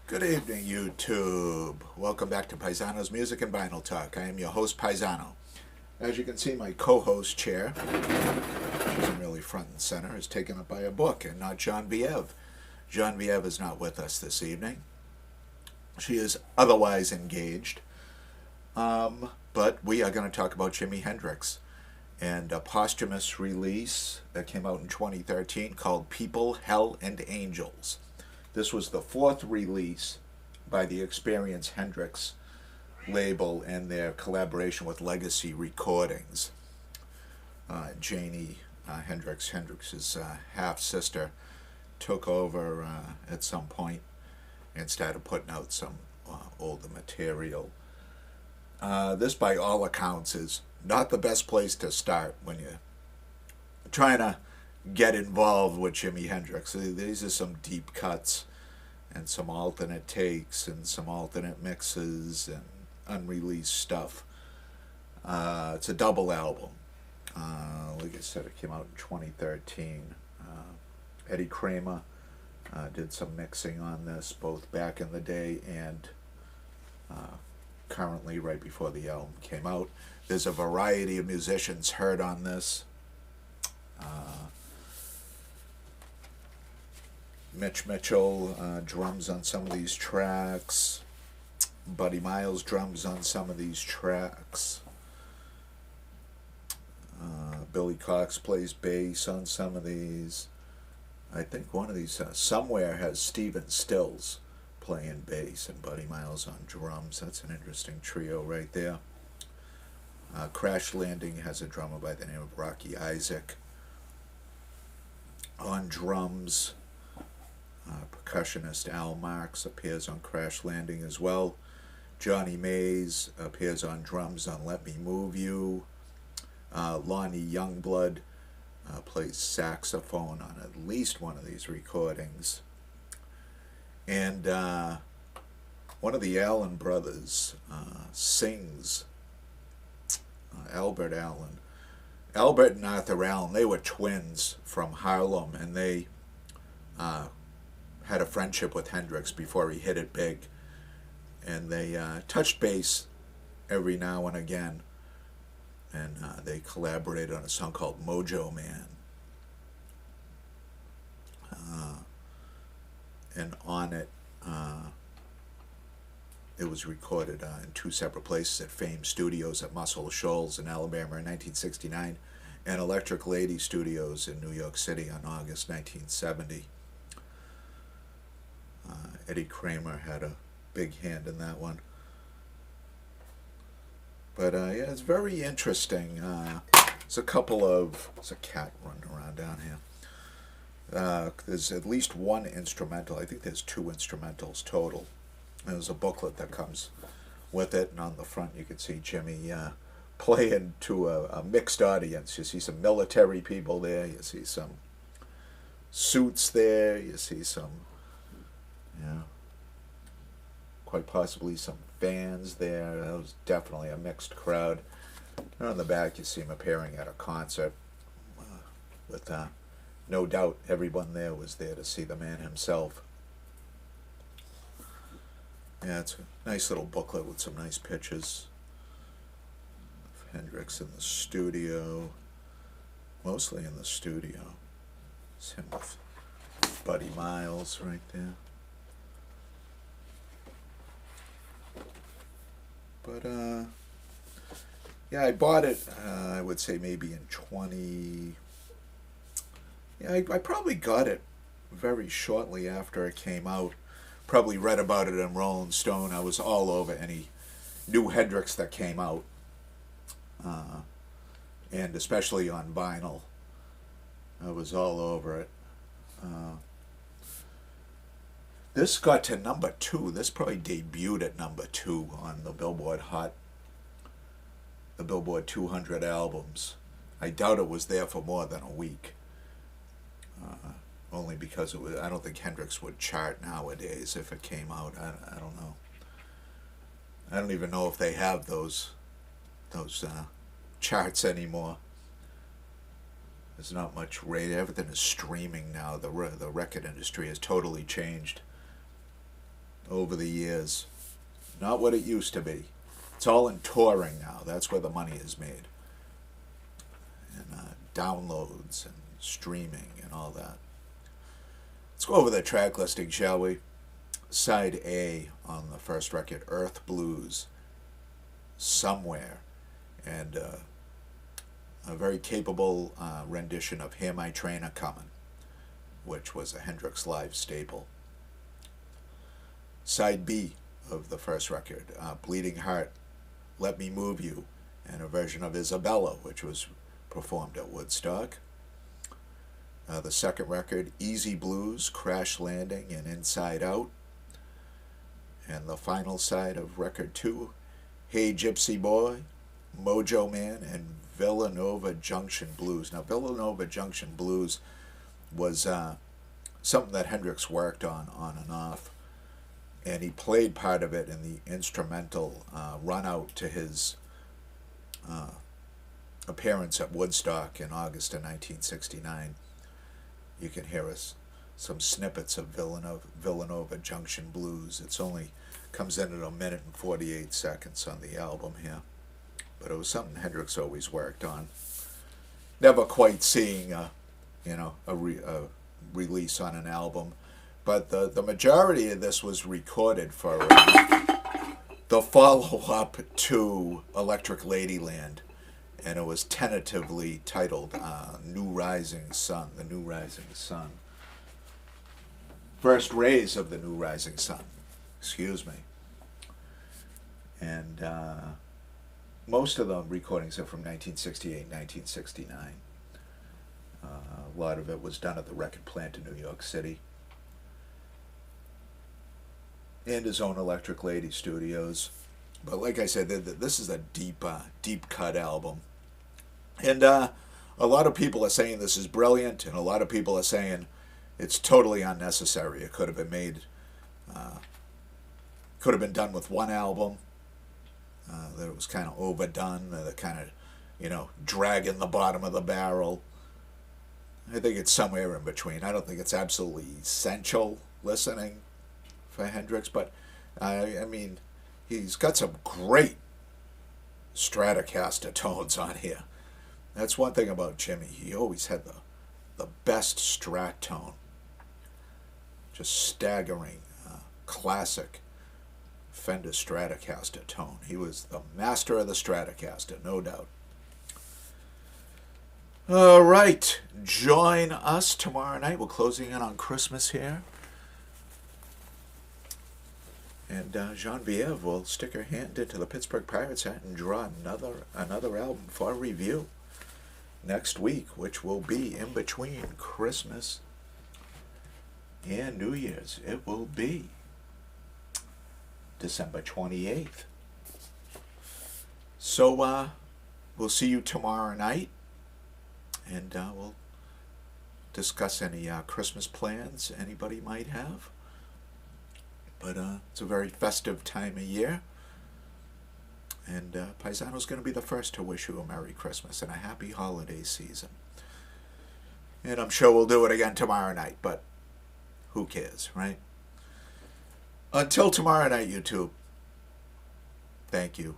Good evening, YouTube. Welcome back to Paisano's Music and Vinyl Talk. I am your host, Paisano. As you can see, my co-host chair, which isn't really front and center, is taken up by a book and not John Viev. John Viev is not with us this evening. She is otherwise engaged. But we are going to talk about Jimi Hendrix and a posthumous release that came out in 2013 called People, Hell, and Angels. This was the fourth release by the Experience Hendrix label and their collaboration with Legacy Recordings. Janie Hendrix's half-sister, took over at some point and started putting out some older material. This, by all accounts, is not the best place to start when you're trying to get involved with Jimi Hendrix. These are some deep cuts and some alternate takes and some alternate mixes and unreleased stuff. It's a double album. Like I said, it came out in 2013. Eddie Kramer did some mixing on this, both back in the day and currently, right before the album came out. There's a variety of musicians heard on this. Mitch Mitchell drums on some of these tracks. Buddy Miles drums on some of these tracks. Billy Cox plays bass on some of these. I think one of these somewhere has Stephen Stills playing bass and Buddy Miles on drums. That's an interesting trio right there. Crash Landing has a drummer by the name of Rocky Isaac on drums. Percussionist Al Marks appears on Crash Landing as well. Johnny Mays appears on drums on Let Me Move You. Lonnie Youngblood plays saxophone on at least one of these recordings. And one of the Allen brothers sings, Albert Allen. Albert and Arthur Allen, they were twins from Harlem, and they had a friendship with Hendrix before he hit it big. And they touched base every now and again. And they collaborated on a song called Mojo Man. And on it, it was recorded in two separate places at Fame Studios at Muscle Shoals in Alabama in 1969 and Electric Lady Studios in New York City on August 1970. Eddie Kramer had a big hand in that one. But yeah, it's very interesting. There's a cat running around down here. There's at least one instrumental. I think there's two instrumentals total. There's a booklet that comes with it, and on the front you can see Jimi playing to a mixed audience. You see some military people there. You see some suits there. You see some, quite possibly some fans there. That was definitely a mixed crowd. And on the back you see him appearing at a concert with no doubt everyone there was there to see the man himself. Yeah, it's a nice little booklet with some nice pictures of Hendrix in the studio, mostly in the studio. It's him with Buddy Miles right there. But, yeah, I bought it, I would say maybe in 20... Yeah, I probably got it very shortly after it came out. Probably read about it in Rolling Stone. I was all over any new Hendrix that came out. And especially on vinyl. I was all over it. This got to number 2. This probably debuted at number 2 on the Billboard 200 albums. I doubt it was there for more than a week. Only because it was, I don't think Hendrix would chart nowadays if it came out. I don't know. I don't even know if they have those charts anymore. There's not much radio. Everything is streaming now. The record industry has totally changed. over the years. Not what it used to be. It's all in touring now. That's where the money is made. And downloads and streaming and all that. Let's go over the track listing, shall we? Side A on the first record, Earth Blues, Somewhere, and a very capable rendition of Hear My Train A-Comin', which was a Hendrix live staple. Side B of the first record, Bleeding Heart, Let Me Move You, and a version of Isabella, which was performed at Woodstock. The second record, Easy Blues, Crash Landing, and Inside Out. And the final side of record 2, Hey Gypsy Boy, Mojo Man, and Villanova Junction Blues. Now, Villanova Junction Blues was something that Hendrix worked on and off. And he played part of it in the instrumental run out to his appearance at Woodstock in August of 1969. You can hear some snippets of Villanova Junction Blues. It's only comes in at 1 minute and 48 seconds on the album here. But it was something Hendrix always worked on. Never quite seeing a release on an album. But the majority of this was recorded for the follow-up to Electric Ladyland. And it was tentatively titled New Rising Sun, The New Rising Sun. First rays of the New Rising Sun, excuse me. And most of the recordings are from 1968, 1969. A lot of it was done at the record plant in New York City. And his own Electric Lady Studios. But like I said, this is a deep cut album. And a lot of people are saying this is brilliant, and a lot of people are saying it's totally unnecessary. It could have been made, could have been done with one album. That it was kind of overdone, kind of, dragging the bottom of the barrel. I think it's somewhere in between. I don't think it's absolutely essential listening for Hendrix, but I mean, he's got some great Stratocaster tones on here. That's one thing about Jimi. He always had the best Strat tone. Just staggering, classic Fender Stratocaster tone. He was the master of the Stratocaster, no doubt. All right, join us tomorrow night. We're closing in on Christmas here. And Genevieve will stick her hand into the Pittsburgh Pirates hat and draw another album for review next week, which will be in between Christmas and New Year's. It will be December 28th. So we'll see you tomorrow night, and we'll discuss any Christmas plans anybody might have. But it's a very festive time of year. And Paisano's going to be the first to wish you a Merry Christmas and a happy holiday season. And I'm sure we'll do it again tomorrow night, but who cares, right? Until tomorrow night, YouTube. Thank you.